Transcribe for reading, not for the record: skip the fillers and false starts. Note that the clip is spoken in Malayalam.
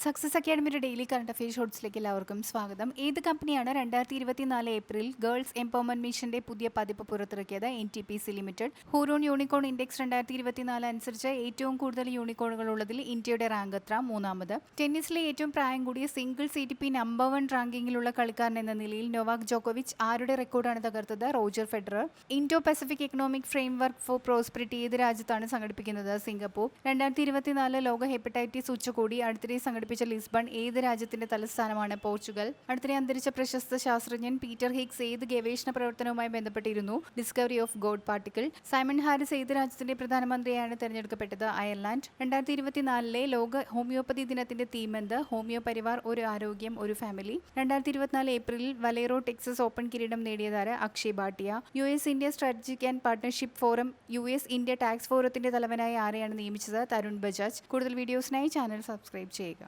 സക്സസ് അക്കാഡമിയുടെ ഡെയിലി കറണ്ട് അഫെയർ ഷോർട്സിലേക്ക് എല്ലാവർക്കും സ്വാഗതം. ഏത് കമ്പനിയാണ് 2024 ഏപ്രിൽ ഗേൾസ് എംപവർമെന്റ് മിഷന്റെ പുതിയ പതിപ്പ് പുറത്തിറക്കിയത്? NTPC limited. Hurun unicorn index 2024 അനുസരിച്ച് ഏറ്റവും കൂടുതൽ യൂണിക്കോണുകൾ ഉള്ളതിൽ ഇന്ത്യയുടെ റാങ്ക് എത്ര? മൂന്നാമത്. ടെന്നീസിലെ ഏറ്റവും പ്രായം കൂടിയ സിംഗിൾസ് ATP നമ്പർ 1 റാങ്കിങ്ങിലുള്ള കളിക്കാരൻ എന്ന നിലയിൽ നൊവാക് ജോക്കോവിച്ച് ആരുടെ റെക്കോർഡാണ് തകർത്തത്? Roger Federer. Indo Pacific economic framework four prosperity ഏത് രാജ്യത്താണ് സംഘടിപ്പിക്കുന്നത്? സിംഗപ്പൂർ. 2024 ലോക ഹെപ്പറ്റൈറ്റിസ് ഉച്ചകോടി അടുത്തിടെ സംഘടിപ്പിച്ച ലിസ്ബൺ ഏത് രാജ്യത്തിന്റെ തലസ്ഥാനമാണ്? പോർച്ചുഗൽ. അടുത്തിടെ അന്തരിച്ച പ്രശസ്ത ശാസ്ത്രജ്ഞൻ പീറ്റർ ഹിഗ്സ് ഏത് ഗവേഷണ പ്രവർത്തനവുമായി ബന്ധപ്പെട്ടിരുന്നു? Discovery of God particle. Simon Harris ഏത് രാജ്യത്തിന്റെ പ്രധാനമന്ത്രിയായാണ് തെരഞ്ഞെടുക്കപ്പെട്ടത്? അയർലാൻഡ്. 2024 ലോക ഹോമിയോപ്പതി ദിനത്തിന്റെ തീം എന്ത്? ഹോമിയോ പരിവാർ, ഒരു ആരോഗ്യം, ഒരു ഫാമിലി. 2024 ഏപ്രിലിൽ വലേറോ ടെക്സസ് ഓപ്പൺ കിരീടം നേടിയതാര്? Akshay Bhatia. US India strategic and partnership forum US India tax ഫോറത്തിന്റെ തലവനായി ആരെയാണ് നിയമിച്ചത്? തരുൺ ബജാജ്. കൂടുതൽ വീഡിയോസിനായി ചാനൽ സബ്സ്ക്രൈബ് ചെയ്യുക.